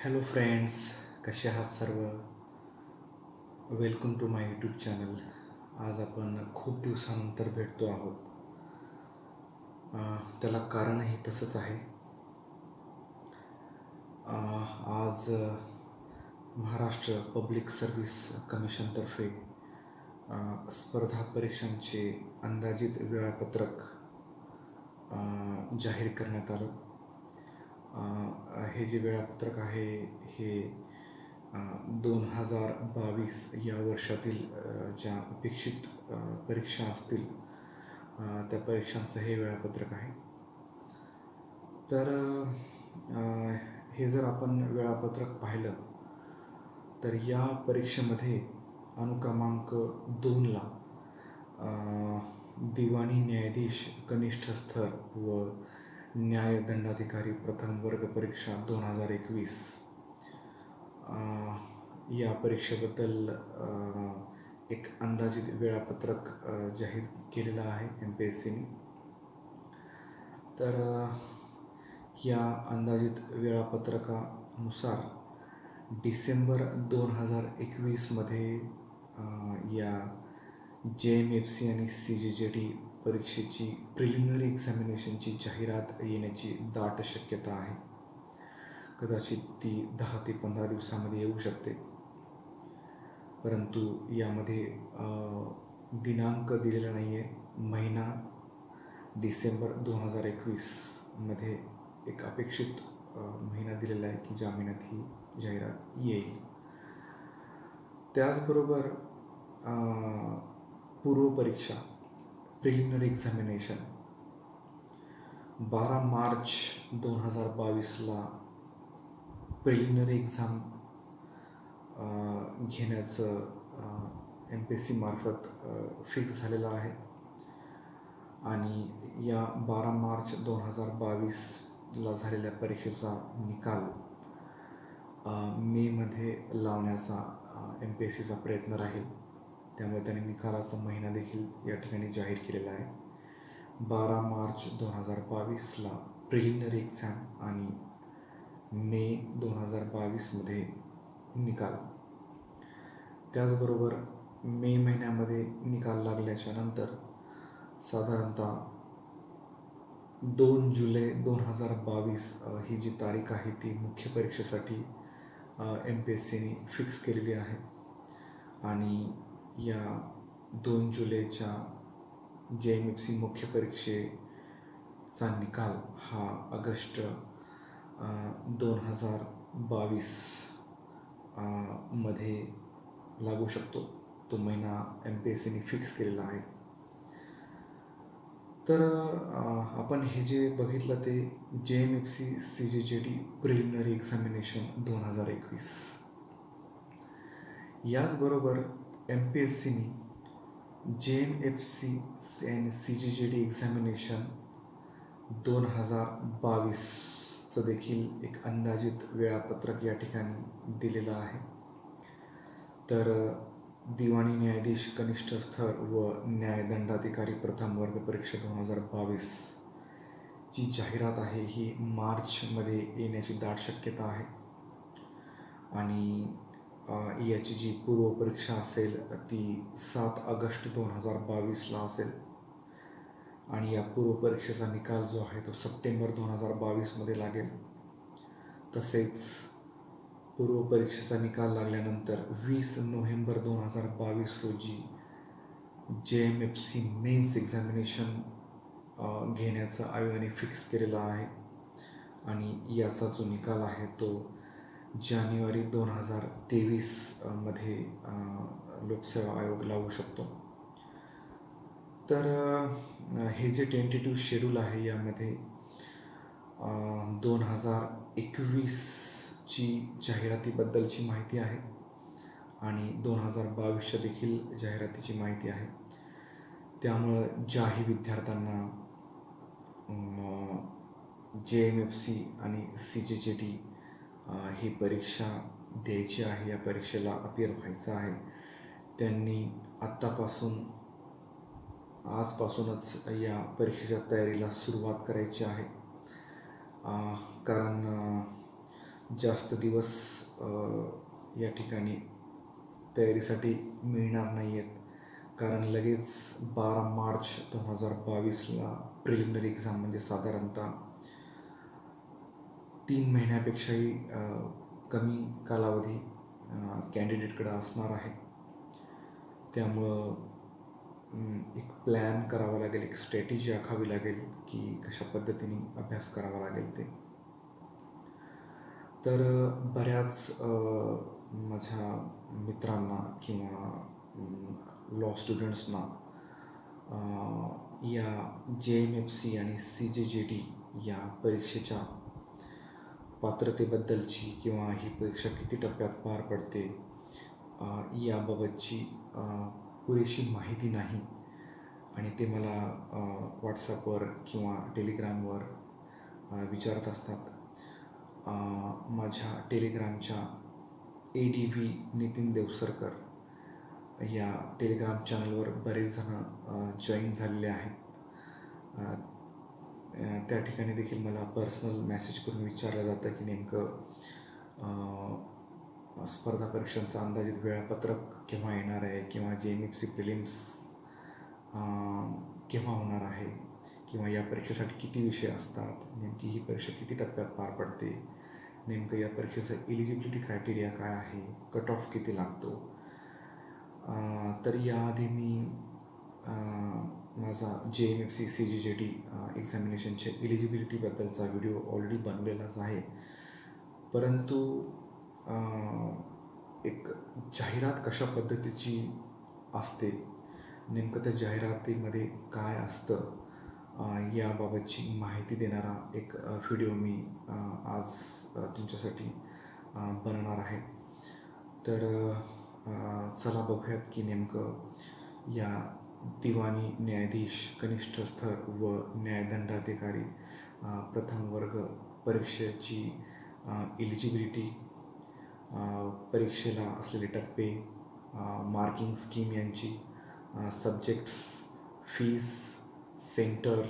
Hello friends, कसे आहात सर्व? Welcome to my YouTube channel. आज आपण खूप दिवसानंतर भेटतो आहोत. त्याला कारणही तसंच आहे. आज महाराष्ट्र पब्लिक सर्व्हिस कमिशनतर्फे स्पर्धा परीक्षांचे अंदाजित वेळापत्रक जाहीर करण्यात आलं. हे जे वेळापत्रक आहे हे 2022 या वर्षातील ज्या अपेक्षित परीक्षा असतील त्या परीक्षांचं हे वेळापत्रक आहे. तर हे जर आपण वेळापत्रक पाहिलं तर या परीक्षेमध्ये अनुक्रमांक 2ला दिवाणी न्यायाधीश कनिष्ठ स्तर व न्यायदंडाधिकारी प्रथम वर्ग परीक्षा 2021 या परीक्षेबद्दल एक अंदाजित वेळापत्रक जाहीर केलेलं आहे MPSCने. तर या अंदाजित वेळापत्रकानुसार डिसेंबर 2021मध्ये या JMFC आणि CGJD परीक्षेची प्रिलिमिनरी एक्झामिनेशनची जाहिरात येण्याची दाट शक्यता आहे. कदाचित ती 10 ते 15 दिवसामध्ये येऊ शकते, परंतु यामध्ये दिनांक दिलेला नाही आहे. महिना डिसेंबर 2021मध्ये एक अपेक्षित महिना दिलेला आहे की ज्या महिन्यात ही जाहिरात येईल. त्याचबरोबर पूर्वपरीक्षा प्रिलिमिनरी एक्झामिनेशन 12 मार्च 2022ला प्रिलिमिनरी एक्झाम घेण्याचं MPSC मार्फत फिक्स झालेलं आहे. आणि या 12 मार्च 2022ला झालेल्या परीक्षेचा निकाल मेमध्ये लावण्याचा MPSCचा प्रयत्न राहील. त्यामुळे त्यांनी निकालाचा महिना देखील या ठिकाणी जाहीर केलेला आहे. 12 मार्च 2022ला प्रिलिमिनरी एक्झाम आणि मे 2022मध्ये निकाल. त्याचबरोबर मे महिन्यामध्ये निकाल लागल्याच्या नंतर साधारणतः 2 जुलै 2022 ही जी तारीख आहे ती मुख्य परीक्षेसाठी MPSCने फिक्स केलेली आहे. आणि या 2 जुलैच्या JMFC मुख्य परीक्षेचा निकाल हा ऑगस्ट 2022 मध्ये लागू शकतो. तो महिना MPSCने फिक्स केलेला आहे. तर आपण हे जे बघितलं ते JMFC CGJD प्रिलिमिनरी एक्झामिनेशन 2021. याचबरोबर MPSCने JMFC आणि CGJD एक्झामिनेशन 2022चं देखील एक अंदाजित वेळापत्रक या ठिकाणी दिलेलं आहे. तर दिवाणी न्यायाधीश कनिष्ठ स्तर व न्यायदंडाधिकारी प्रथम वर्ग परीक्षा 2022 ची जाहिरात आहे ही मार्चमध्ये येण्याची दाट शक्यता आहे. आणि याची जी पूर्वपरीक्षा असेल ती 7 ऑगस्ट 2022ला असेल. आणि या पूर्वपरीक्षेचा निकाल जो आहे तो सप्टेंबर 2022मध्ये लागेल. तसेच पूर्वपरीक्षेचा निकाल लागल्यानंतर 20 नोव्हेंबर 2022 रोजी JMFC मेन्स एक्झामिनेशन घेण्याचं आयोगाने फिक्स केलेलं आहे. आणि याचा जो निकाल आहे तो जानेवारी 2023 मध्ये लोकसेवा आयोग लावू शकतो. तर हे जे टेंटेटिव्ह शेड्यूल आहे यामध्ये 2021ची जाहिरातीबद्दलची माहिती आहे आणि 2022च्या देखील जाहिरातीची माहिती आहे. त्यामुळं ज्याही विद्यार्थ्यांना JMFC आणि CGJD ही परीक्षा द्यायची आहे, या परीक्षेला अपिअर व्हायचं आहे, त्यांनी आजपासूनच या परीक्षेच्या तयारीला सुरुवात करायची आहे. कारण जास्त दिवस या ठिकाणी तयारीसाठी मिळणार नाही आहेत, कारण लगेच 12 मार्च 2022ला प्रिलिमिनरी एक्झाम म्हणजे साधारणतः 3 महिन्यापेक्षाही कमी कालावधी कॅन्डिडेटकडे असणार आहे. त्यामुळं एक प्लॅन करावा लागेल, एक स्ट्रॅटेजी आखावी लागेल की कशा पद्धतीने अभ्यास करावा लागेल ते. तर बऱ्याच माझ्या मित्रांना किंवा लॉ स्टुडंट्सना या JMFC आणि CJJD या परीक्षेच्या पात्रतेबद्दलची किंवा ही परीक्षा किती टप्प्यात पार पडते याबाबतची पुरेशी माहिती नाही, आणि ते मला व्हॉट्सॲपवर किंवा टेलिग्रामवर विचारत असतात. माझ्या टेलिग्रामच्या ADV नितीन देवसरकर या टेलिग्राम चॅनलवर बरेच जण जॉईन झालेले आहेत. त्या ठिकाणी देखील मला पर्सनल मेसेज करून विचारलं जातं की नेमकं स्पर्धा परीक्षांचं अंदाजित वेळापत्रक केव्हा येणार आहे, किंवा JMFC प्रिलिम्स केव्हा होणार आहे, किंवा या परीक्षेसाठी किती विषय असतात, नेमकी ही परीक्षा किती टप्प्यात पार पडते, नेमकं या परीक्षेचं एलिजिबिलिटी क्रायटेरिया काय आहे, कट ऑफ किती लागतो. तर याआधी मी माझा JMFC CJJD एक्झामिनेशनच्या एलिजिबिलिटीबद्दलचा व्हिडिओ ऑलरेडी बनलेलाच आहे, परंतु एक जाहिरात कशा पद्धतीची असते, नेमकं त्या जाहिरातीमध्ये काय असतं याबाबतची माहिती देणारा एक व्हिडिओ मी आज तुमच्यासाठी बनवणार आहे. तर चला बघूयात की नेमकं या दिवाणी न्यायाधीश कनिष्ठ स्तर व न्यायदंडाधिकारी प्रथम वर्ग परीक्षेची एलिजिबिलिटी, परीक्षेला असलेले टप्पे, मार्किंग स्कीम यांची, सब्जेक्ट्स, फीस, सेंटर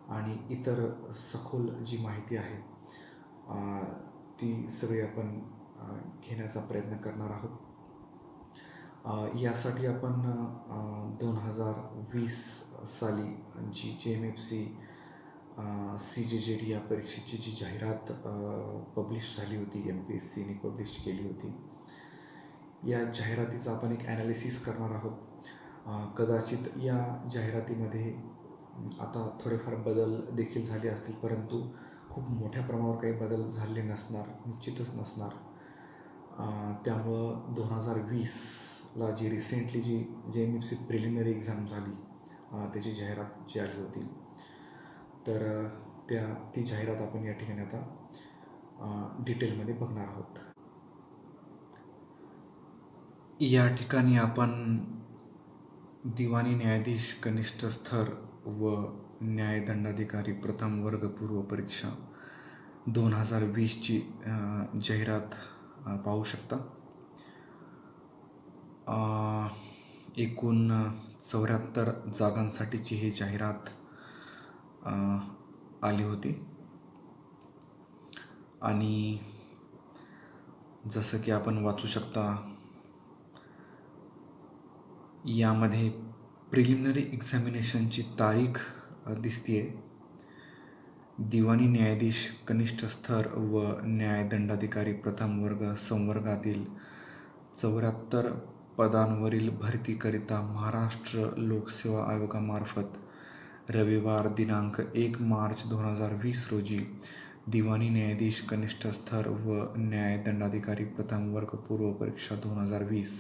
आणि इतर सखोल जी माहिती आहे ती सगळी आपण घेण्याचा प्रयत्न करणार आहोत. यासाठी आपण 2020 साली जी JMFC CJJD या परीक्षेची जी जाहिरात पब्लिश झाली होती, MPSCने पब्लिश केली होती, या जाहिरातीचा आपण एक ॲनालिसिस करणार आहोत. कदाचित या जाहिरातीमध्ये आता थोडेफार बदल देखील झाले असतील, परंतु खूप मोठ्या प्रमाणावर काही बदल झाले नसणार, निश्चितच नसणार. त्यामुळं 2020ला जी रिसेंटली जी JMFC प्रिलिमिनरी एक्झाम झाली त्याची जाहिरात जी आली होती, तर ती जाहिरात आपण या ठिकाणी आता डिटेलमध्ये बघणार आहोत. या ठिकाणी आपण दिवाणी न्यायाधीश कनिष्ठ स्तर व न्यायदंडाधिकारी प्रथम वर्ग पूर्व परीक्षा 2020ची जाहिरात पाहू शकता. एकूण 74 जागांसाठीची ही जाहिरात आली होती, आणि जसं की आपण वाचू शकता यामध्ये प्रिलिमिनरी एक्झामिनेशनची तारीख दिसते. दिवाणी न्यायाधीश कनिष्ठ स्तर व न्यायदंडाधिकारी प्रथम वर्ग संवर्गातील 74 पदांवरील भरतीकरिता महाराष्ट्र लोकसेवा आयोगामार्फत रविवार दिनांक 1 मार्च 2020 रोजी दिवाणी न्यायाधीश कनिष्ठ स्तर व न्यायदंडाधिकारी प्रथम वर्ग पूर्व परीक्षा 2020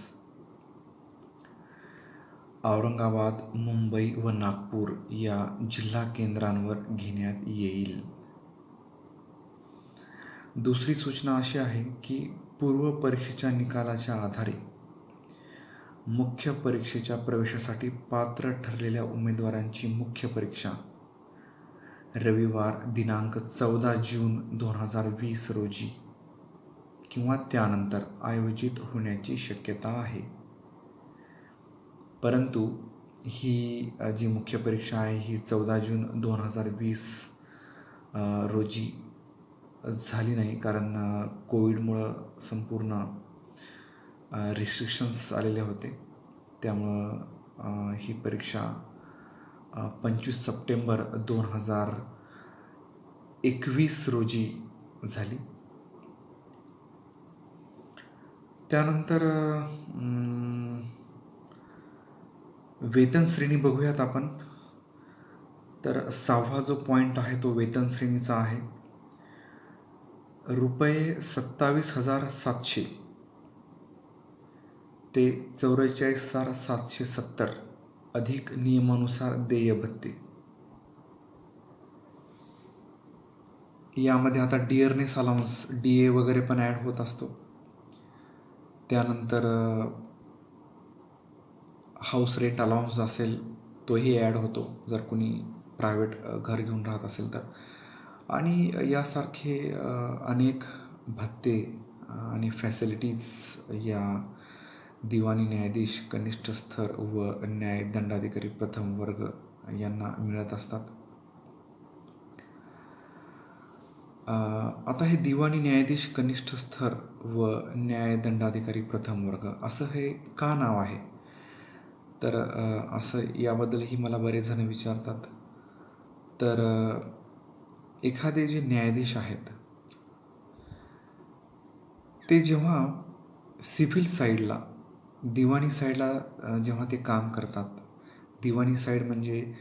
औरंगाबाद, मुंबई व नागपूर या जिल्हा केंद्रांवर घेण्यात येईल. दुसरी सूचना अशी आहे की पूर्व परीक्षेच्या निकालाच्या आधारे मुख्य परीक्षेच्या प्रवेशासाठी पात्र ठरलेल्या उमेदवारांची मुख्य परीक्षा रविवार दिनांक 14 जून 2020 रोजी किंवा त्यानंतर आयोजित होण्याची शक्यता आहे. परंतु ही जी मुख्य परीक्षा आहे ही 14 जून 2020 रोजी झाली नाही, कारण कोविडमुळं संपूर्ण रिस्ट्रिक्शन्स आलेले होते. त्यामुळं ही परीक्षा 25 सप्टेंबर 2021 रोजी झाली. त्यानंतर वेतन श्रेणी बघूयात आपण. तर 6वा जो पॉईंट आहे तो वेतन श्रेणीचा आहे. रुपये 27,700 ते 44,770 अधिक नियमानुसार देय भत्ते. यामध्ये आता डिअरनेस अलाउन्स DA वगैरे पण ॲड होत असतो. त्यानंतर हाऊस रेंट अलाउन्स असेल तोही ॲड होतो जर कोणी प्रायव्हेट घर घेऊन राहत असेल तर. आणि यासारखे अनेक भत्ते आणि फॅसिलिटीज या दिवाणी न्यायाधीश कनिष्ठ स्तर व न्याय दंडाधिकारी प्रथम वर्ग यांना मिळत असतात. आता हे दिवाणी न्यायाधीश कनिष्ठ स्तर व न्याय दंडाधिकारी प्रथम वर्ग असं हे का नाव आहे, तर असं याबद्दलही मला बरेच जण विचारतात. तर एखादे जे न्यायाधीश आहेत ते जेव्हा सिव्हिल साईडला, दिवाणी साईडला जेव्हा ते काम करतात, दिवाणी साईड म्हणजे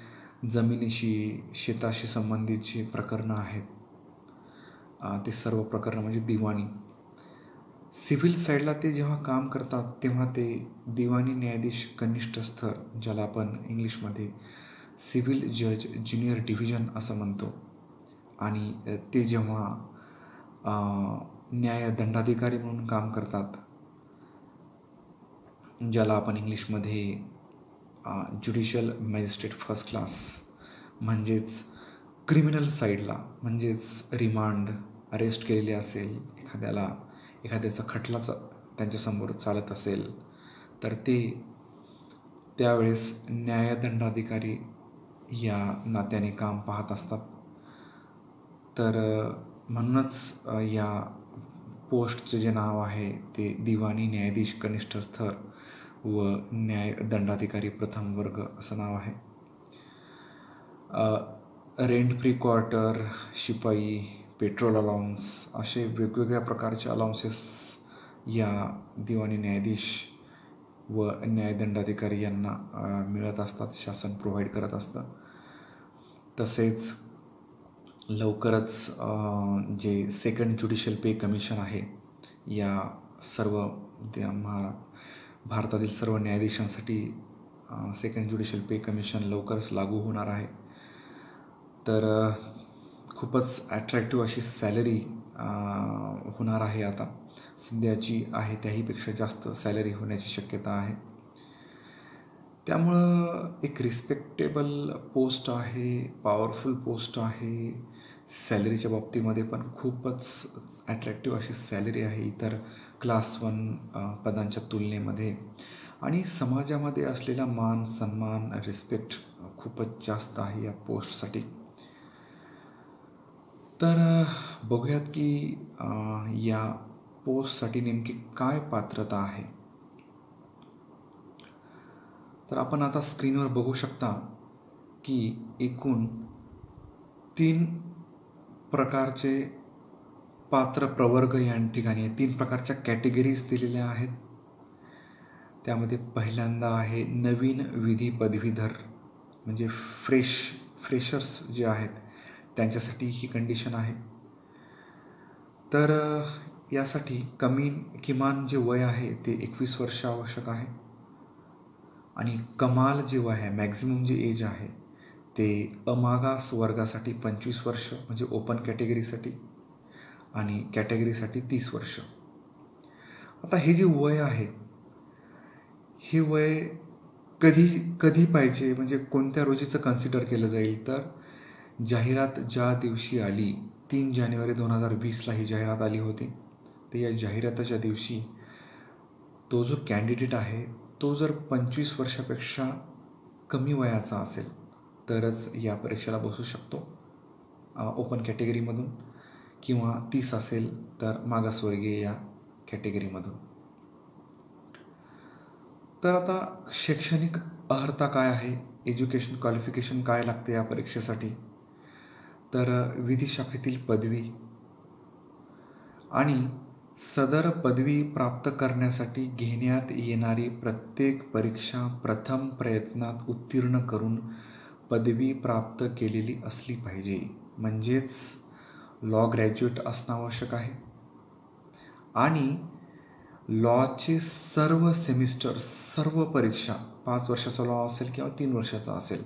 जमिनीशी शेताशी संबंधित जे प्रकरणं आहेत ते सर्व प्रकरणं म्हणजे दिवाणी. सिव्हिल साईडला ते जेव्हा काम करतात तेव्हा ते दिवाणी न्यायाधीश कनिष्ठ स्तर, ज्याला आपण इंग्लिशमध्ये सिव्हिल जज ज्युनियर डिव्हिजन असं म्हणतो, आणि ते जेव्हा न्याय दंडाधिकारी म्हणून काम करतात, ज्याला आपण इंग्लिशमध्ये ज्युडिशियल मॅजिस्ट्रेट फर्स्ट क्लास, म्हणजेच क्रिमिनल साईडला, म्हणजेच रिमांड, अरेस्ट केलेले असेल एखाद्याला, एखाद्याचा खटलाच त्यांच्यासमोर चालत असेल तर ते त्यावेळेस न्यायदंडाधिकारी या नात्याने काम पाहत असतात. तर म्हणूनच या पोस्टचे जे नाव आहे ते दिवाणी न्यायाधीश कनिष्ठ स्तर व न्याय दंडाधिकारी प्रथम वर्ग असं नाव आहे. रेंट फ्री क्वार्टर, शिपाई, पेट्रोल अलाउन्स असे वेगवेगळ्या प्रकारचे अलाउन्सेस या दिवाणी न्यायाधीश व न्यायदंडाधिकारी यांना मिळत असतात, शासन प्रोव्हाइड करत असतं. तसेच लवकरच जे सेकंड ज्युडिशियल पे कमिशन आहे या सर्व भारतातील सर्व न्यायाधीशांसाठी सेकंड ज्युडिशियल पे कमिशन लवकरच लागू होणार आहे. तर खूपच ॲट्रॅक्टिव्ह अशी सॅलरी होणार आहे. आता सध्याची आहे त्याहीपेक्षा जास्त सॅलरी होण्याची शक्यता आहे. त्यामुळं एक रिस्पेक्टेबल पोस्ट आहे, पॉवरफुल पोस्ट आहे. सॅलरीच्या बाबतीमध्ये पण खूपच ॲट्रॅक्टिव्ह अशी सॅलरी आहे इतर क्लास 1 पदांच्या तुलनेमध्ये. आणि समाजामध्ये असलेला मान सन्मान, रिस्पेक्ट खूपच जास्त आहे या पोस्टसाठी. तर बघूयात की या पोस्टसाठी नेमकी काय पात्रता आहे. तर आपण आता स्क्रीनवर बघू शकता की एकूण 3 प्रकारचे पात्र प्रवर्ग या ठिकाणी 3 प्रकारच्या कॅटेगरीज दिलेल्या आहेत. त्यामध्ये पहिल्यांदा आहे नवीन विधी पदवीधर, म्हणजे फ्रेशर्स जे आहेत त्यांच्यासाठी ही कंडिशन आहे. तर यासाठी किमान जे वय आहे ते 21 वर्ष आवश्यक आहे. आणि कमाल जे वय आहे, मॅक्झिमम जे एज आहे ते अमागास वर्गासाठी 25 वर्ष म्हणजे ओपन कॅटेगरीसाठी, आणि कॅटेगरीसाठी 30 वर्ष. आता हे जे वय आहे हे वय कधी पाहिजे, म्हणजे कोणत्या रोजीचं कन्सिडर केलं जाईल, तर जाहिरात ज्या दिवशी आली 3 जानेवारी 2020ला ही जाहिरात आली होती. तर या जाहिराताच्या दिवशी तो जो कॅन्डिडेट आहे तो जर 25 वर्षापेक्षा कमी वयाचा असेल तरच या परीक्षेला बसू शकतो ओपन कॅटेगरीमधून. किंवा 30 असेल तर मागासवर्गीय या कॅटेगरीमधून. तर आता शैक्षणिक अर्हता काय आहे, एज्युकेशन क्वालिफिकेशन काय लागते या परीक्षेसाठी, तर विधी शाखेतील पदवी आणि सदर पदवी प्राप्त करण्यासाठी घेण्यात येणारी प्रत्येक परीक्षा प्रथम प्रयत्नात उत्तीर्ण करून पदवी प्राप्त केलेली असली पाहिजे. म्हणजेच लॉ ग्रॅज्युएट असणं आवश्यक आहे आणि लॉचे सर्व सेमिस्टर, सर्व परीक्षा 5 वर्षाचा लॉ असेल किंवा 3 वर्षाचा असेल,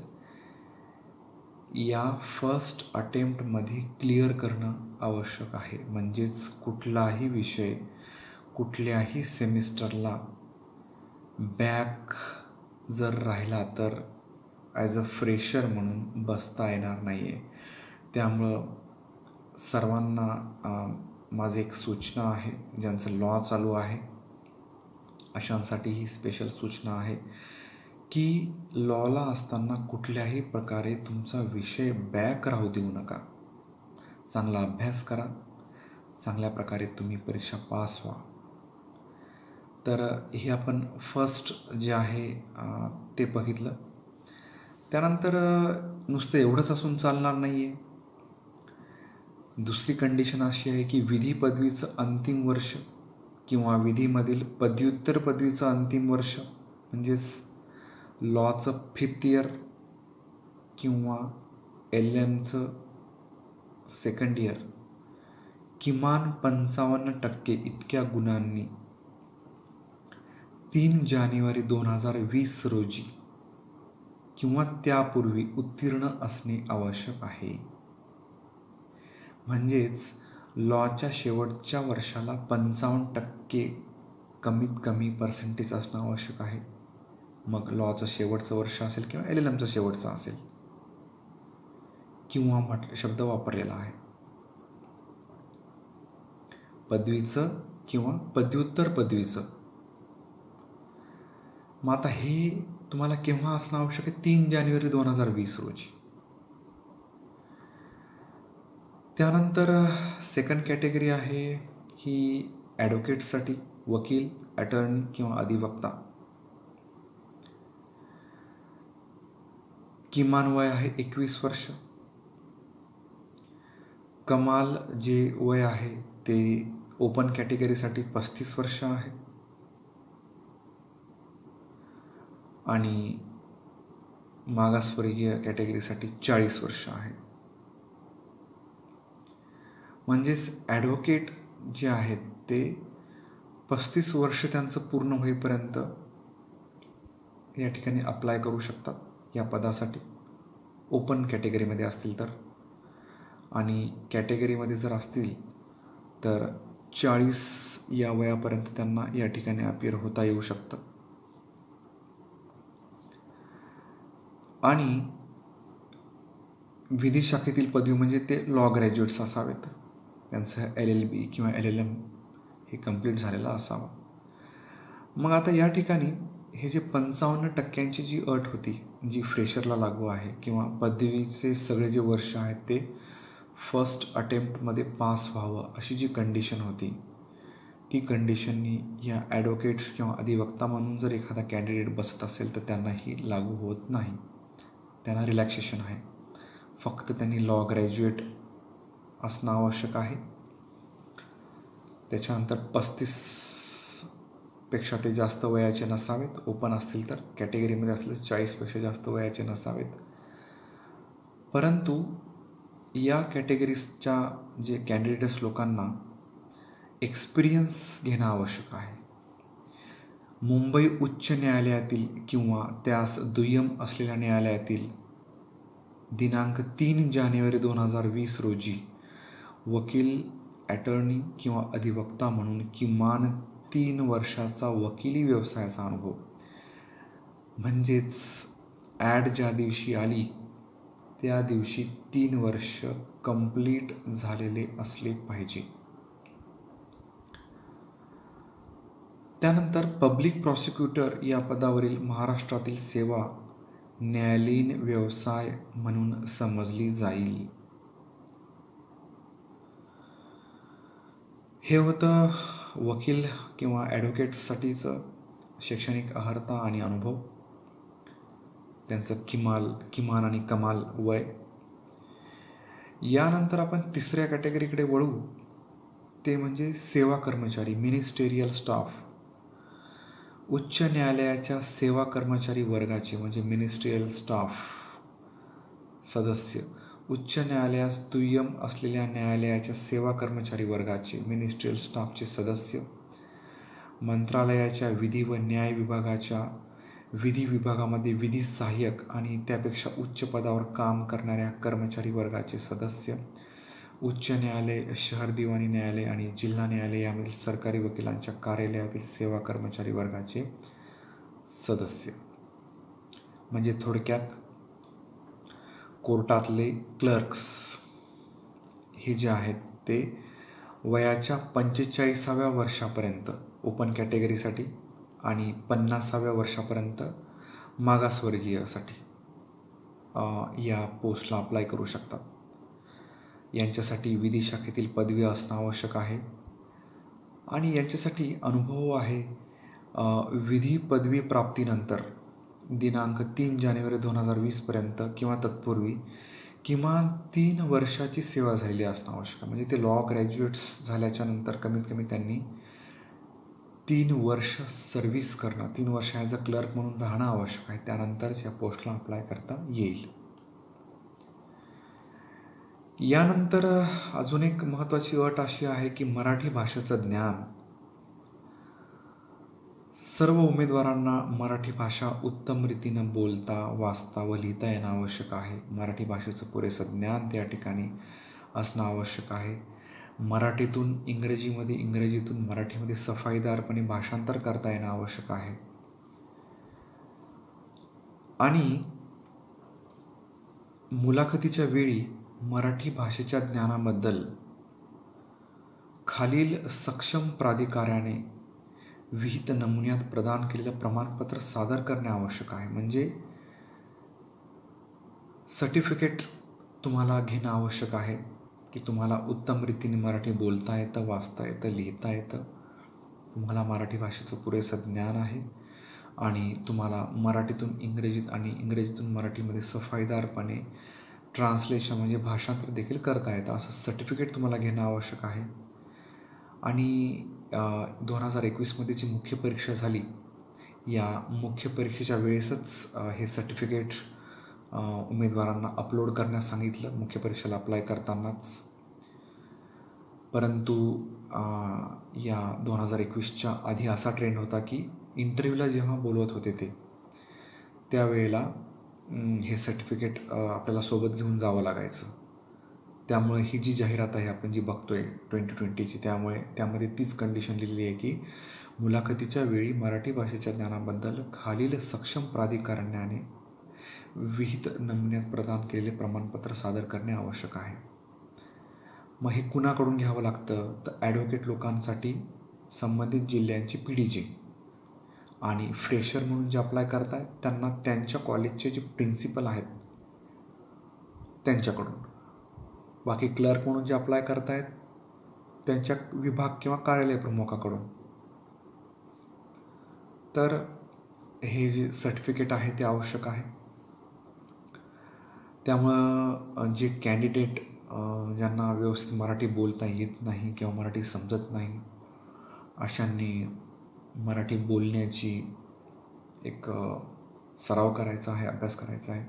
या फर्स्ट अटेम्प्टमध्ये क्लिअर करणं आवश्यक आहे. म्हणजेच कुठलाही विषय कुठल्याही सेमिस्टरला बॅक जर राहिला तर ॲज अ फ्रेशर म्हणून बसता येणार नाही आहे. त्यामुळं सर्वांना माझी एक सूचना आहे, ज्यांचं लॉ चालू आहे अशांसाठी ही स्पेशल सूचना आहे की लॉला असताना कुठल्याही प्रकारे तुमचा विषय बॅक राहू देऊ नका. चांगला अभ्यास करा, चांगल्या प्रकारे तुम्ही परीक्षा पास व्हा. तर हे आपण फर्स्ट जे आहे ते बघितलं. त्यानंतर नुसतं एवढंच असून चालणार नाही आहे. दुसरी कंडिशन अशी आहे की विधी पदवीचं अंतिम वर्ष किंवा विधीमधील पदव्युत्तर पदवीचं अंतिम वर्ष, म्हणजेच लॉचं 5th इयर किंवा LLMचं 2nd इयर किमान 55% इतक्या गुणांनी 3 जानेवारी 2020 रोजी किंवा त्यापूर्वी उत्तीर्ण असणे आवश्यक आहे. म्हणजेच लॉच्या शेवटच्या वर्षाला 55% कमीत कमी पर्सेंटेज असणं आवश्यक आहे. मग लॉचं शेवटचं वर्ष असेल किंवा LLMचं शेवटचं असेल किंवा शब्द वापरलेला आहे पदवीचं किंवा पदव्युत्तर पदवीचं. मग आता हे तुम्हाला केव्हा असणं आवश्यक आहे? 3 जानेवारी 2020 रोजी. त्यानंतर 2nd कॅटेगरी आहे ही ॲडव्होकेटसाठी, वकील, अटर्नी किंवा अधिवक्ता. किमान वय आहे 21 वर्ष. कमाल जे वय आहे ते ओपन कॅटेगरीसाठी 35 वर्ष आहे आणि मागासवर्गीय कॅटेगरीसाठी 40 वर्ष आहे. म्हणजेच ॲडव्होकेट जे आहेत ते 35 वर्ष त्यांचं पूर्ण होईपर्यंत या ठिकाणी अप्लाय करू शकतात या पदासाठी, ओपन कॅटेगरीमध्ये असतील तर. आणि कॅटेगरीमध्ये जर असतील तर 40 या वयापर्यंत त्यांना या ठिकाणी अपिअर होता येऊ शकतं. आणि विधी शाखेतील पदवी म्हणजे ते लॉ ग्रॅज्युएट्स असावेत, त्यांचं LLB किंवा LLM हे कंप्लीट झालेलं असावं. मग आता या ठिकाणी हे जे 55% जी अट होती जी फ्रेशरला लागू आहे किंवा पदवीचे सगळे जे वर्ष आहेत ते फर्स्ट अटेम्प्टमध्ये पास व्हावं अशी जी कंडिशन होती, ती कंडिशननी या ॲडव्होकेट्स किंवा अधिवक्ता म्हणून जर एखादा कॅन्डिडेट बसत असेल तर त्यांनाही लागू होत नाही. त्यांना रिलॅक्सेशन आहे. फक्त त्यांनी लॉ ग्रॅज्युएट असणं आवश्यक आहे. त्याच्यानंतर 35 पेक्षा ते जास्त वयाचे नसावेत. ओपन असतील तर, कॅटेगरीमध्ये असले 40पेक्षा जास्त वयाचे नसावेत. परंतु या कॅटेगरीजच्या जे कॅन्डिडेट्स लोकांना एक्सपिरियन्स घेणं आवश्यक आहे. मुंबई उच्च न्यायालयातील किंवा त्यास दुय्यम असलेल्या न्यायालयातील दिनांक 3 जानेवारी 2020 रोजी वकील, अटर्नी किंवा अधिवक्ता म्हणून किमान 3 वर्षाचा वकिली व्यवसायाचा अनुभव. म्हणजेच ॲड ज्या दिवशी आली त्या दिवशी 3 वर्ष कंप्लीट झालेले असले पाहिजे. त्यानंतर पब्लिक प्रॉसिक्युटर या पदावरील महाराष्ट्रातील सेवा न्यायालयीन व्यवसाय म्हणून समजली जाईल. हे होतं वकील किंवा ॲडव्होकेट्ससाठीचं शैक्षणिक अर्हता आणि अनुभव, त्यांचं किमान आणि कमाल वय. यानंतर आपण तिसऱ्या कॅटेगरीकडे वळू, ते म्हणजे सेवा कर्मचारी, मिनिस्टेरियल स्टाफ. उच्च न्यायालयाच्या सेवा कर्मचारी वर्गाचे म्हणजे मिनिस्ट्रियल स्टाफ सदस्य, उच्च न्यायालयास दुय्यम असलेल्या न्यायालयाच्या सेवा कर्मचारी वर्गाचे मिनिस्ट्रियल स्टाफचे सदस्य, मंत्रालयाच्या विधी व न्याय विभागाच्या विधी विभागामध्ये विधी सहाय्यक आणि त्यापेक्षा उच्च पदावर काम करणाऱ्या कर्मचारी वर्गाचे सदस्य, उच्च न्यायालय, शहर दिवाणी न्यायालय आणि जिल्हा न्यायालय यामधील सरकारी वकिलांच्या कार्यालयातील सेवा कर्मचारी वर्गाचे सदस्य. म्हणजे थोडक्यात कोर्टातले क्लर्क्स हे जे आहेत ते वयाच्या 45व्या वर्षापर्यंत ओपन कॅटेगरीसाठी आणि 50व्या वर्षापर्यंत मागासवर्गीयसाठी या पोस्टला अप्लाय करू शकतात. यांच्यासाठी विधी शाखेतील पदवी असणं आवश्यक आहे आणि यांच्यासाठी अनुभव आहे. विधी पदवी प्राप्तीनंतर दिनांक 3 जानेवारी 2020पर्यंत किंवा तत्पूर्वी किमान 3 वर्षाची सेवा झालेली असणं आवश्यक आहे. म्हणजे ते लॉ ग्रॅज्युएट्स झाल्याच्या नंतर कमीत कमी त्यांनी 3 वर्ष सर्व्हिस करणं, 3 वर्ष ॲज अ क्लर्क म्हणून राहणं आवश्यक आहे. त्यानंतरच या पोस्टला अप्लाय करता येईल. यानंतर अजून एक महत्त्वाची अट अशी आहे की मराठी भाषेचं ज्ञान. सर्व उमेदवारांना मराठी भाषा उत्तम रीतीनं बोलता, वाचता व लिहिता येणं आवश्यक आहे. मराठी भाषेचं पुरेसं ज्ञान त्या ठिकाणी असणं आवश्यक आहे. मराठीतून इंग्रजीमध्ये, इंग्रजीतून मराठीमध्ये सफाईदारपणे भाषांतर करता येणं आवश्यक आहे. आणि मुलाखतीच्या वेळी मराठी भाषेच्या ज्ञानाबद्दल खालील सक्षम प्राधिकाऱ्याने विहित नमुन्यात प्रदान केलेलं प्रमाणपत्र सादर करणे आवश्यक आहे. म्हणजे सर्टिफिकेट तुम्हाला घेणं आवश्यक आहे की तुम्हाला उत्तम रीतीने मराठी बोलता येतं, वाचता येतं, लिहिता येतं, तुम्हाला मराठी भाषेचं पुरेसं ज्ञान आहे आणि तुम्हाला मराठीतून इंग्रजीत आणि इंग्रजीतून मराठीमध्ये सफाईदारपणे ट्रान्सलेशन म्हणजे भाषांतर देखील करता येतं, असं सर्टिफिकेट तुम्हाला घेणं आवश्यक आहे. आणि 2021मध्ये जी मुख्य परीक्षा झाली, या मुख्य परीक्षेच्या वेळेसच हे सर्टिफिकेट उमेदवारांना अपलोड करण्यास सांगितलं मुख्य परीक्षेला अप्लाय करतानाच. परंतु या 2021च्या आधी असा ट्रेंड होता की इंटरव्ह्यूला जेव्हा बोलवत होते ते त्यावेळेला हे सर्टिफिकेट आपल्याला सोबत घेऊन जावं लागायचं. त्यामुळे ही जी जाहिरात आहे आपण जी बघतोय 2020ची, त्यामध्ये तीच कंडिशन लिहिलेली आहे की मुलाखतीच्या वेळी मराठी भाषेच्या ज्ञानाबद्दल खालील सक्षम प्राधिकाऱ्याने विहित नमुन्यात प्रदान केलेले प्रमाणपत्र सादर करणे आवश्यक आहे. मग हे कुणाकडून घ्यावं लागतं तर ॲडव्होकेट लोकांसाठी संबंधित जिल्ह्यांची PDG आणि फ्रेशर म्हणून जे अप्लाय करतायत त्यांना त्यांच्या कॉलेजचे जे प्रिन्सिपल आहेत त्यांच्याकडून. बाकी क्लर्क म्हणून जे अप्लाय करतायत त्यांच्या विभाग किंवा कार्यालय प्रमुखाकडून. तर हे जे सर्टिफिकेट आहे ते आवश्यक आहे. त्यामुळं जे कॅन्डिडेट ज्यांना व्यवस्थित मराठी बोलता येत नाही किंवा मराठी समजत नाही अशांनी मराठी बोलण्याची एक सराव करायचा आहे, अभ्यास करायचा आहे.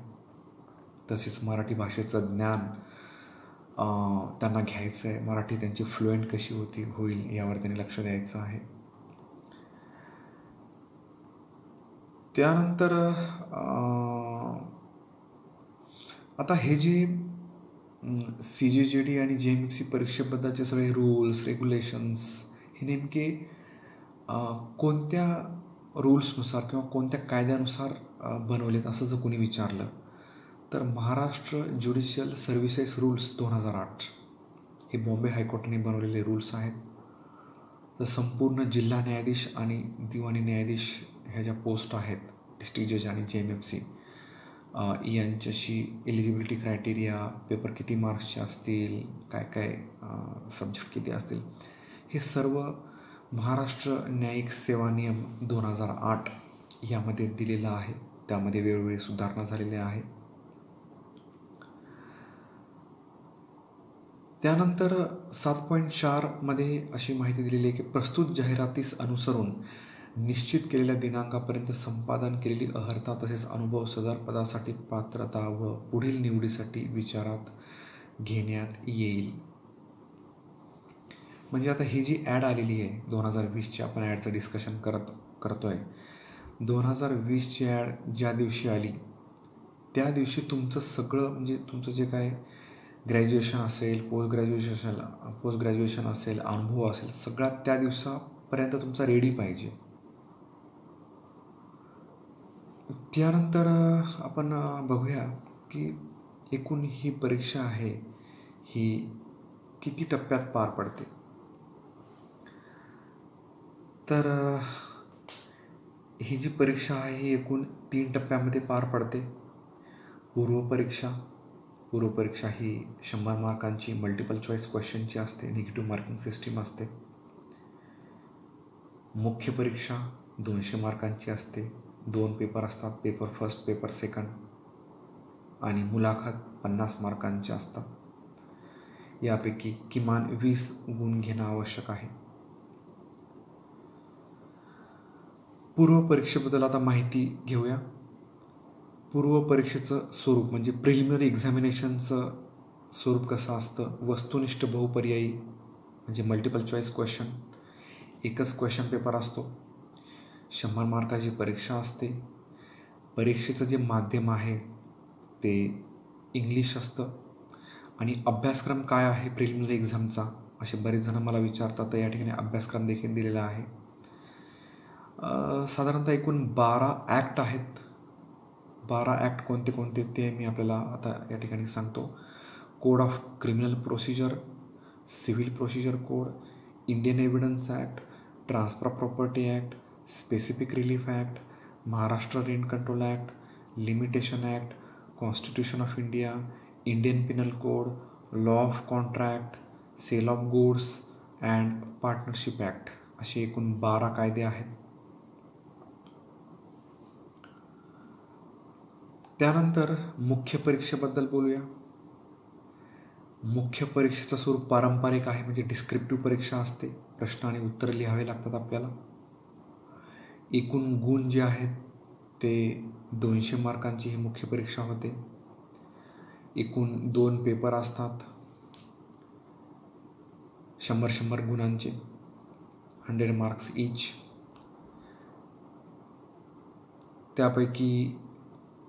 तसेच मराठी भाषेचं ज्ञान त्यांना घ्यायचं आहे. मराठी त्यांची फ्लुएंट कशी होईल यावर त्यांनी लक्ष द्यायचं आहे. त्यानंतर आता हे जे CJJD आणि JMFC परीक्षेबद्दलचे सगळे रूल्स, रेग्युलेशन्स हे नेमके कोणत्या रूल्सनुसार किंवा कोणत्या कायद्यानुसार बनवलेत असं जर कोणी विचारलं तर महाराष्ट्र ज्युडिशियल सर्व्हिसेस रूल्स 2008 हे बॉम्बे हायकोर्टाने बनवलेले रूल्स आहेत. तर संपूर्ण जिल्हा न्यायाधीश आणि दिवाणी न्यायाधीश ह्या ज्या पोस्ट आहेत, डिस्ट्रिक्ट जज आणि JMFC, यांच्याशी एलिजिबिलिटी क्रायटेरिया, पेपर किती मार्क्सचे असतील, काय काय सब्जेक्ट किती असतील, हे सर्व महाराष्ट्र न्यायिक सेवा नियम 2008 यामध्ये दिलेलं आहे. त्यामध्ये वेळोवेळी सुधारणा झालेल्या आहे. त्यानंतर 7.4 मध्ये अशी माहिती दिलेली आहे की प्रस्तुत जाहिरातीस अनुसरून निश्चित केलेल्या दिनांकापर्यंत संपादन केलेली अर्हता तसेच अनुभव सदर पदासाठी पात्रता व पुढील निवडीसाठी विचारात घेण्यात येईल. म्हणजे आता ही जी ॲड आलेली आहे 2020ची, आपण ॲडचं डिस्कशन करतोय. 2020ची ॲड ज्या दिवशी आली त्या दिवशी तुमचं सगळं, म्हणजे तुमचं जे काय ग्रॅज्युएशन असेल, पोस्ट ग्रॅज्युएशन असेल, अनुभव असेल, सगळा त्या दिवसापर्यंत तुमचा रेडी पाहिजे. त्यानंतर आपण बघूया की एकूण ही परीक्षा आहे ही किती टप्प्यात पार पडते. तर ही जी परीक्षा आहे ही एकूण 3 टप्प्यामध्ये पार पडते. पूर्वपरीक्षा ही 100 मार्कांची मल्टिपल चॉईस क्वेश्चनची असते, निगेटिव्ह मार्किंग सिस्टीम असते. मुख्य परीक्षा 200 मार्कांची असते. 2 पेपर असतात, पेपर फर्स्ट, पेपर सेकंड, आणि मुलाखत 50 मार्कांचे असतात. यापैकी किमान 20 गुण घेणं आवश्यक आहे. पूर्वपरीक्षेबद्दल आता माहिती घेऊया. पूर्वपरीक्षेचं स्वरूप म्हणजे प्रिलिमिनरी एक्झामिनेशनचं स्वरूप कसं असतं. वस्तुनिष्ठ बहुपर्यायी म्हणजे मल्टिपल चॉईस क्वेश्चन, एकच क्वेश्चन पेपर असतो. 100 मार्काची परीक्षा असते. परीक्षेचं जे माध्यम आहे ते इंग्लिश असतं. आणि अभ्यासक्रम काय आहे प्रिलिमिनरी एक्झामचा, असे बरेच जण मला विचारतात. तर या ठिकाणी अभ्यासक्रम देखील दिलेला आहे. साधारणतः एकूण 12 ॲक्ट आहेत. 12 ॲक्ट कोणते कोणते ते मी आपल्याला आता या ठिकाणी सांगतो. Code of criminal procedure, civil procedure code, Indian evidence act, transfer of property act, specific relief act, Maharashtra rent control act, limitation act, constitution of India, Indian penal code, law of contract, sale of goods and partnership act, असे एकूण 12 कायदे आहेत. त्यानंतर मुख्य परीक्षेबद्दल बोलूया. मुख्य परीक्षेचं स्वरूप पारंपरिक आहे, म्हणजे डिस्क्रिप्टिव्ह परीक्षा असते. प्रश्न आणि उत्तर लिहावे लागतात आपल्याला. एकूण गुण जे आहेत ते 200 मार्कांची ही मुख्य परीक्षा होते. एकूण 2 पेपर असतात 100 गुणांचे, 100 मार्क्स ईच. त्यापैकी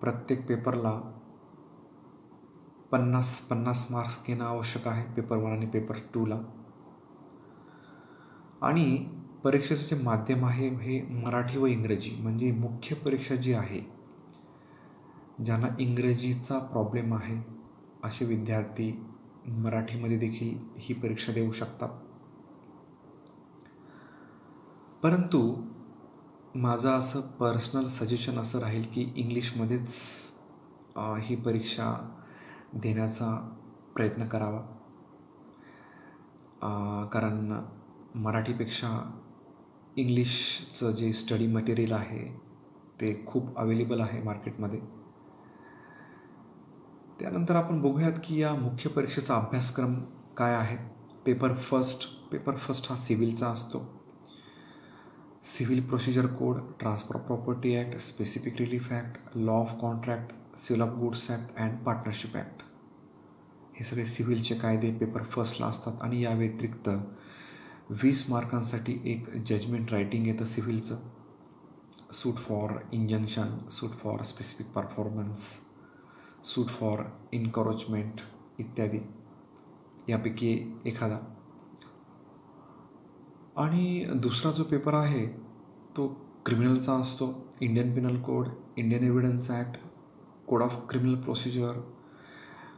प्रत्येक पेपरला 50 मार्क्स घेणं आवश्यक आहे, पेपर 1 आणि पेपर 2ला. आणि परीक्षेचं जे माध्यम आहे हे मराठी व इंग्रजी, म्हणजे मुख्य परीक्षा जी आहे, ज्यांना इंग्रजीचा प्रॉब्लेम आहे असे विद्यार्थी मराठीमध्ये देखील ही परीक्षा देऊ शकतात. परंतु माझं असं पर्सनल सजेशन असं राहील की इंग्लिशमध्येच ही परीक्षा देण्याचा प्रयत्न करावा. कारण मराठीपेक्षा इंग्लिशचं जे स्टडी मटेरियल आहे ते खूप अवेलेबल आहे मार्केटमध्ये. त्यानंतर आपण बघूयात की या मुख्य परीक्षेचा अभ्यासक्रम काय आहे. पेपर फर्स्ट हा सिव्हिलचा असतो. Civil procedure code, transfer of property act, specific relief act, law of contract, sale of goods act and partnership act, हे सगळे सिव्हिलचे कायदे पेपर फर्स्टला असतात. आणि या व्यतिरिक्त 20 मार्कांसाठी एक जजमेंट रायटिंग येतं सिव्हिलचं. Suit for injunction, suit for specific performance, suit for encroachment इत्यादी, यापैकी एखादा. आणि दुसरा जो पेपर आहे तो क्रिमिनलचा असतो. Indian penal code, Indian evidence act, code of criminal procedure,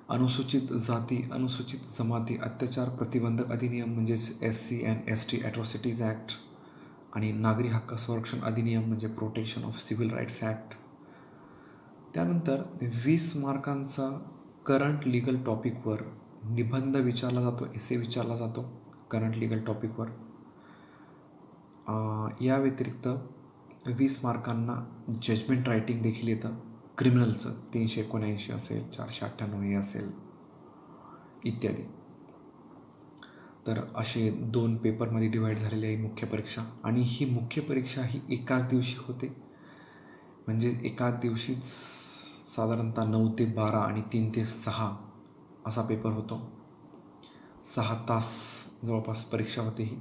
अनुसूचित जाती अनुसूचित जमाती अत्याचार प्रतिबंधक अधिनियम म्हणजेच SC and ST atrocities act, आणि नागरी हक्क संरक्षण अधिनियम म्हणजे protection of civil rights act. त्यानंतर 20 मार्कांचा करंट लिगल टॉपिकवर निबंध विचारला जातो, एसे विचारला जातो करंट लिगल टॉपिकवर. या व्यतिरिक्त 20 मार्कांना जजमेंट रायटिंग देखील येतं. क्रिमिनलचं 379 असेल, 498 असेल इत्यादी. तर असे 2 पेपरमध्ये डिवाईड झालेली आहे मुख्य परीक्षा. आणि ही मुख्य परीक्षा ही एकाच दिवशी होते. म्हणजे एकाच दिवशीच साधारणतः 9 ते 12 आणि 3 ते 6 असा पेपर होतो. 6 तास जवळपास परीक्षा होते ही.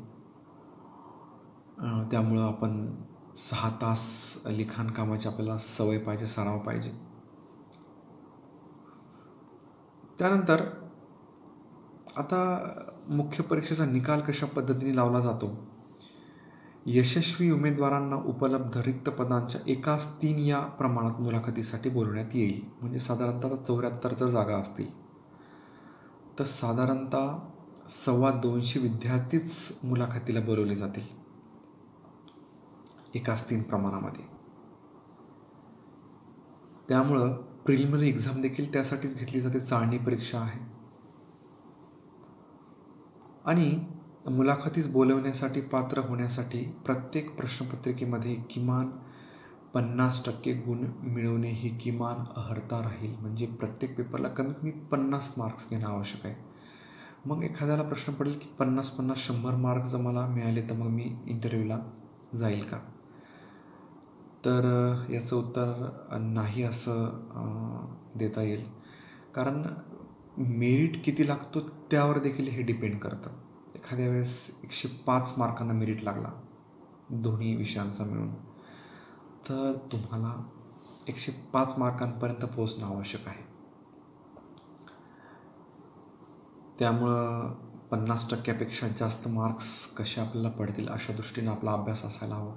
त्यामुळं आपण 6 तास लिखाण कामाची आपल्याला सवय पाहिजे, सराव पाहिजे. त्यानंतर आता मुख्य परीक्षेचा निकाल कशा पद्धतीने लावला जातो. यशस्वी उमेदवारांना उपलब्ध रिक्त पदांच्या एकास 3 या प्रमाणात मुलाखतीसाठी बोलवण्यात येईल. म्हणजे साधारणतः 74 जर जागा असतील तर साधारणतः 250 विद्यार्थीच मुलाखतीला बोलवले जातील एकाच 3 प्रमाणामध्ये. त्यामुळं प्रिलिमिनरी एक्झाम देखील त्यासाठीच घेतली जाते. चाळणी परीक्षा आहे. आणि मुलाखतीस बोलवण्यासाठी पात्र होण्यासाठी प्रत्येक प्रश्नपत्रिकेमध्ये किमान 50% गुण मिळवणे ही किमान अर्हता राहील. म्हणजे प्रत्येक पेपरला कमीत कमी 50 मार्क्स घेणं आवश्यक आहे. मग एखाद्याला प्रश्न पडेल की 50-50 100 मार्क्स जर मला मिळाले तर मग मी इंटरव्ह्यूला जाईल का. तर याचं उत्तर नाही असं देता येईल. कारण मेरिट किती लागतो त्यावर देखील हे डिपेंड करतं. एखाद्या वेळेस 105 मार्कांना मेरिट लागला दोन्ही विषयांचा मिळून तर तुम्हाला 105 मार्कांपर्यंत पोहोचणं आवश्यक आहे. त्यामुळं 50%पेक्षा जास्त मार्क्स कसे आपल्याला पडतील अशा दृष्टीनं आपला अभ्यास असायला हवा.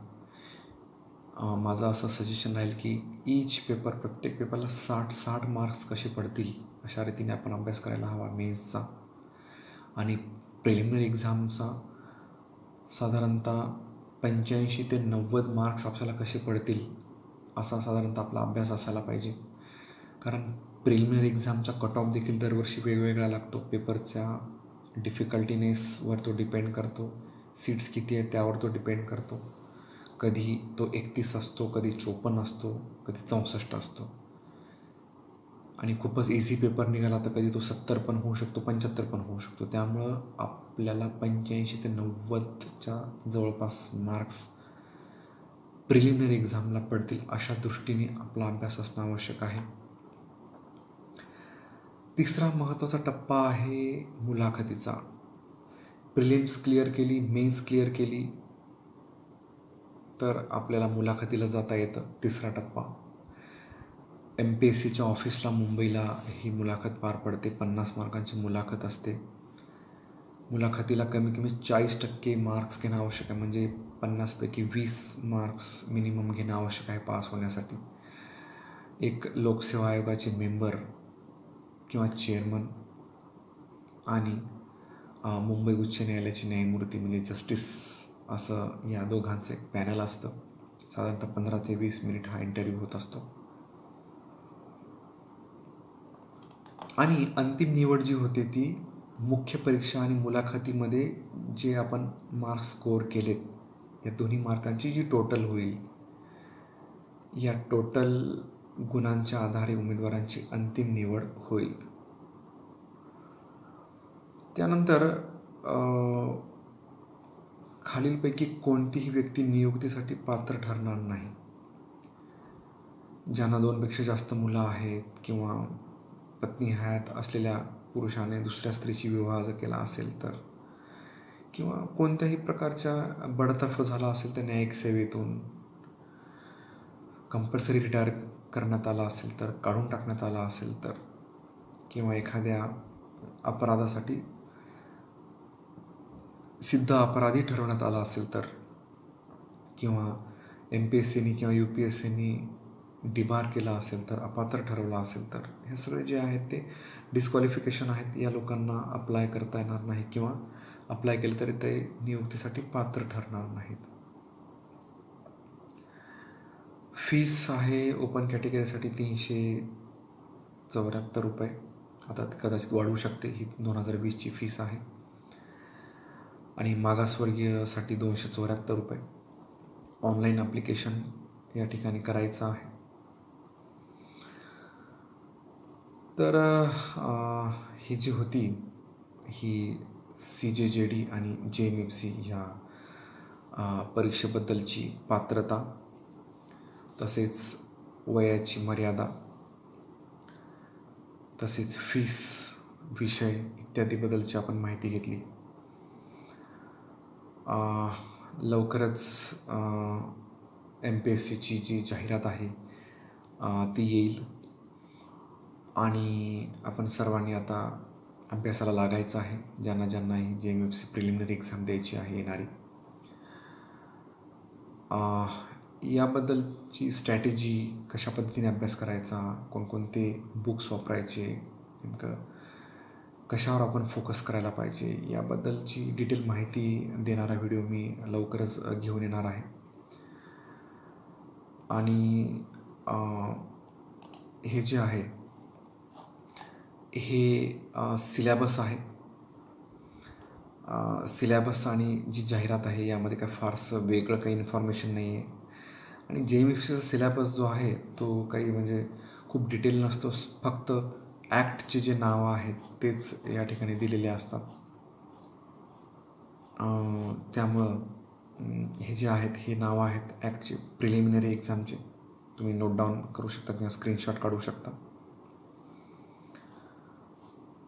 माझं असं सजेशन राहील की प्रत्येक पेपरला 60 मार्क्स कसे पडतील अशा रीतीने आपण अभ्यास करायला हवा मेन्सचा. आणि प्रिलिमिनरी एक्झामचा साधारणतः 85 ते 90 मार्क्स आपल्याला कसे पडतील असा साधारणतः आपला अभ्यास असायला पाहिजे. कारण प्रिलिमिनरी एक्झामचा कट ऑफ देखील दरवर्षी वेगवेगळा लागतो. पेपरच्या डिफिकल्टीनेसवर तो डिपेंड करतो. सीट्स किती आहेत त्यावर तो डिपेंड करतो. कधी तो 31 असतो, कधी 54 असतो, कधी 64 असतो. आणि खूपच इझी पेपर निघाला तर कधी तो 70 पण होऊ शकतो, 75 पण होऊ शकतो. त्यामुळं आपल्याला 85 ते 90च्या जवळपास मार्क्स प्रिलिमिनरी एक्झामला पडतील अशा दृष्टीने आपला अभ्यास असणं आवश्यक आहे. तिसरा महत्त्वाचा टप्पा आहे मुलाखतीचा. प्रिलिम्स क्लिअर केली, मेन्स क्लिअर केली तर आपल्याला मुलाखतीला जाता येतं. तिसरा टप्पा MPSCच्या ऑफिसला मुंबईला ही मुलाखत पार पडते. 50 मार्कांची मुलाखत असते. मुलाखतीला कमी कमी 40% मार्क्स घेणं आवश्यक आहे. म्हणजे 50पैकी 20 मार्क्स मिनिमम घेणं आवश्यक आहे पास होण्यासाठी. एक लोकसेवा आयोगाचे मेंबर किंवा चेअरमन आणि मुंबई उच्च न्यायालयाचे न्यायमूर्ती म्हणजे जस्टिस असं या दोघांचं एक पॅनल असतं. साधारणतः 15 ते 20 मिनिट हा इंटरव्ह्यू होत असतो. आणि अंतिम निवड जी होते ती मुख्य परीक्षा आणि मुलाखतीमध्ये जे आपण मार्क्स स्कोअर केलेत या दोन्ही मार्कांची जी टोटल होईल या टोटल गुणांच्या आधारे उमेदवारांची अंतिम निवड होईल. त्यानंतर खालीलपैकी कोणतीही व्यक्ती नियुक्तीसाठी पात्र ठरणार नाही. ज्यांना 2पेक्षा जास्त मुलं आहेत किंवा पत्नी हयात असलेल्या पुरुषाने दुसऱ्या स्त्रीशी विवाह जर केला असेल तर किंवा कोणत्याही प्रकारच्या बडतर्फ झाला असेल तर न्यायिक सेवेतून कंपल्सरी रिटायर करण्यात आला असेल तर काढून टाकण्यात आला असेल तर किंवा एखाद्या अपराधासाठी सिद्ध अपराधी ठरवण्यात आला असेल तर किंवा MPSCनी किंवा UPSCनी डिबार केला असेल तर अपात्र ठरवला असेल तर हे सगळे जे आहेत ते डिस्क्वालिफिकेशन आहेत. या लोकांना अप्लाय करता येणार नाही किंवा अप्लाय केलं तरी ते नियुक्तीसाठी पात्र ठरणार नाहीत. फीस आहे ओपन कॅटेगरीसाठी 374 रुपये. आता कदाचित वाढू शकते. ही 2020ची फीस आहे. आणि मागासवर्गीयसाठी 274 रुपये. ऑनलाईन ॲप्लिकेशन या ठिकाणी करायचं आहे. तर ही जी होती ही CJJD आणि JMFC ह्या परीक्षेबद्दलची पात्रता, तसेच वयाची मर्यादा, तसेच फीस, विषय इत्यादीबद्दलची आपण माहिती घेतली. लवकरच MPSCची जी जाहिरात आहे ती येईल आणि आपण सर्वांनी आता अभ्यासाला लागायचं आहे, ज्यांना ही JMFC प्रिलिमिनरी एक्झाम द्यायची आहे येणारी. याबद्दलची स्ट्रॅटेजी, कशा पद्धतीने अभ्यास करायचा, कोणकोणते बुक्स वापरायचे, नेमकं कशावर आपण फोकस करायला पाहिजे, याबद्दलची डिटेल माहिती देणारा व्हिडिओ मी लवकरच घेऊन येणार आहे. आणि हे जे आहे हे सिलॅबस आहे. सिलॅबस आणि जी जाहिरात आहे यामध्ये काय फारसं वेगळं काही इन्फॉर्मेशन नाही आहे. आणि JMFCचा सिलॅबस जो आहे तो काही म्हणजे खूप डिटेल नसतो, फक्त ॲक्टचे जे नावं आहेत तेच या ठिकाणी दिलेले असतात. त्यामुळं हे जे आहेत हे नावं आहेत ॲक्टचे, प्रिलिमिनरी एक्झामचे. तुम्ही नोट डाऊन करू शकता किंवा स्क्रीनशॉट काढू शकता.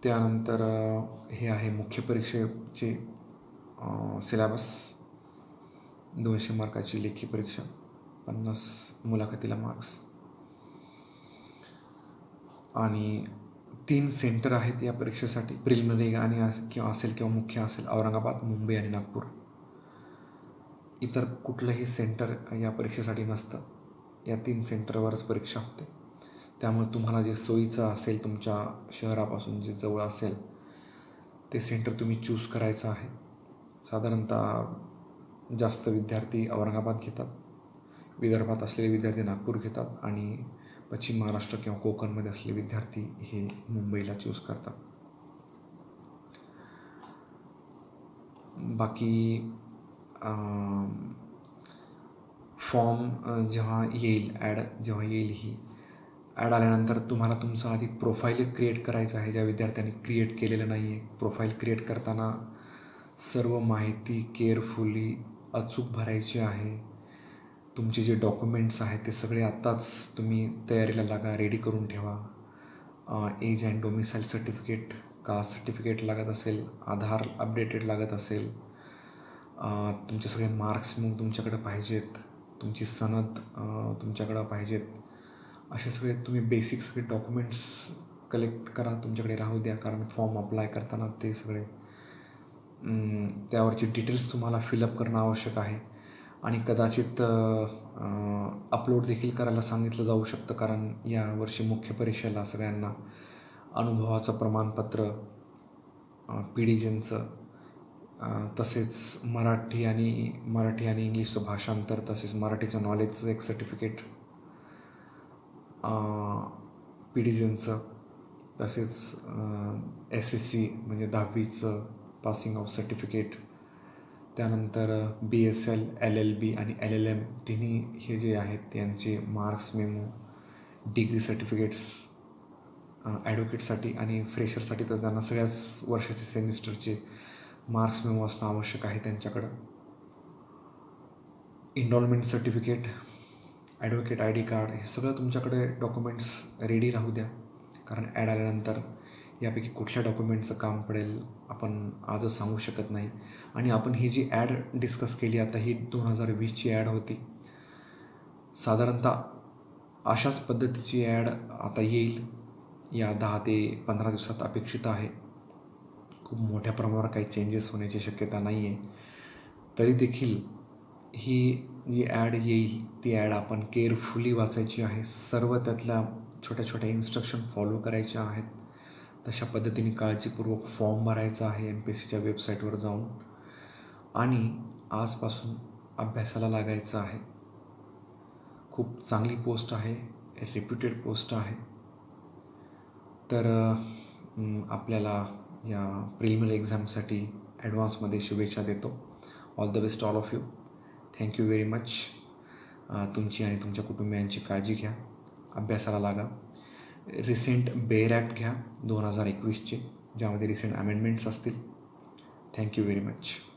त्यानंतर हे आहे मुख्य परीक्षेचे सिलॅबस. 200 मार्काची लेखी परीक्षा, 50 मुलाखतीला मार्क्स, आणि 3 सेंटर आहेत या परीक्षेसाठी. प्रिलिमिनरी आणि असेल किंवा मुख्य असेल औरंगाबाद, मुंबई आणि नागपूर. इतर कुठलंही सेंटर या परीक्षेसाठी नसतं. या 3 सेंटरवरच परीक्षा होते. त्यामुळे तुम्हाला जे सोयीचं असेल, तुमच्या शहरापासून जे जवळ असेल ते सेंटर तुम्ही चूज करायचं आहे. साधारणतः जास्त विद्यार्थी औरंगाबाद घेतात, विदर्भात असलेले विद्यार्थी नागपूर घेतात आणि पश्चिम महाराष्ट्र किंवा कोकणमध्ये असलेले विद्यार्थी हे मुंबईला चूज करतात. बाकी फॉर्म जेव्हा येईल, जेव्हा येईल, ही ॲड आल्यानंतर तुम्हाला तुमचं आधी प्रोफाईल क्रिएट करायचं आहे, ज्या विद्यार्थ्यांनी क्रिएट केलेलं नाही आहे. प्रोफाईल क्रिएट करताना सर्व माहिती केअरफुली अचूक भरायची आहे. तुमचे जे डॉक्युमेंट्स आहेत ते सगळे आत्ताच तुम्ही तयारीला लागा, रेडी करून ठेवा. Age and domicile certificate, caste certificate लागत असेल, आधार अपडेटेड लागत असेल, तुमचे सगळे मार्क्स मग तुमच्याकडे पाहिजेत, तुमची सनद तुमच्याकडं पाहिजेत. असे सगळे तुम्ही बेसिक सगळे डॉक्युमेंट्स कलेक्ट करा, तुमच्याकडे राहू द्या. कारण फॉर्म अप्लाय करताना ते सगळे त्यावरचे डिटेल्स तुम्हाला फिलअप करणं आवश्यक आहे. आणि कदाचित अपलोड देखील करायला सांगितलं जाऊ शकतं, कारण यावर्षी मुख्य परीक्षेला सगळ्यांना अनुभवाचं प्रमाणपत्र, PDGenचं, तसेच मराठी आणि इंग्लिशचं भाषांतर, तसेच मराठीचं नॉलेजचं एक सर्टिफिकेट, PDGenचं, तसेच SSC म्हणजे 10वीचं पासिंग आउट सर्टिफिकेट, त्यानंतर BSL, LLB आणि LLM तिन्ही हे जे आहेत त्यांचे मार्क्स मेमो, डिग्री सर्टिफिकेट्स ॲडव्होकेटसाठी आणि फ्रेशरसाठी तर त्यांना सगळ्याच वर्षाचे सेमिस्टरचे मार्क्स मेमो असणं आवश्यक आहे त्यांच्याकडं. Enrolment certificate, advocate ID card, हे सगळं तुमच्याकडे डॉक्युमेंट्स रेडी राहू द्या. कारण ॲड आल्यानंतर यापैकी कुठल्या डॉक्युमेंटचं काम पडेल आपण आजच सांगू शकत नाही. आणि आपण ही जी ॲड डिस्कस केली आता, ही 2020ची ॲड होती. साधारणतः अशाच पद्धतीची ॲड आता येईल, या 10 ते 15 दिवसात अपेक्षित आहे. खूप मोठ्या प्रमाणावर काही चेंजेस होण्याची शक्यता नाही आहे. तरी देखील ही जी ॲड येईल ती ॲड आपण केअरफुली वाचायची आहे. सर्व त्यातल्या छोट्या छोट्या इन्स्ट्रक्शन फॉलो करायच्या आहेत. तशा पद्धतीने काळजीपूर्वक फॉर्म भरायचा आहे MPSCच्या वेबसाईटवर जाऊन, आणि आजपासून अभ्यासाला लागायचं आहे. खूप चांगली पोस्ट आहे, रेप्युटेड पोस्ट आहे. तर आपल्याला या प्रिलिमिनरी एक्झामसाठी ॲडव्हान्समध्ये शुभेच्छा देतो. All the best all of you. Thank you very much. तुमची आणि तुमच्या कुटुंबियांची काळजी घ्या, अभ्यासाला लागा. रिसेंट बेअर ॲक्ट घ्या 2021चे, ज्यामध्ये रिसेंट अमेंडमेंट्स असतील. Thank you very much.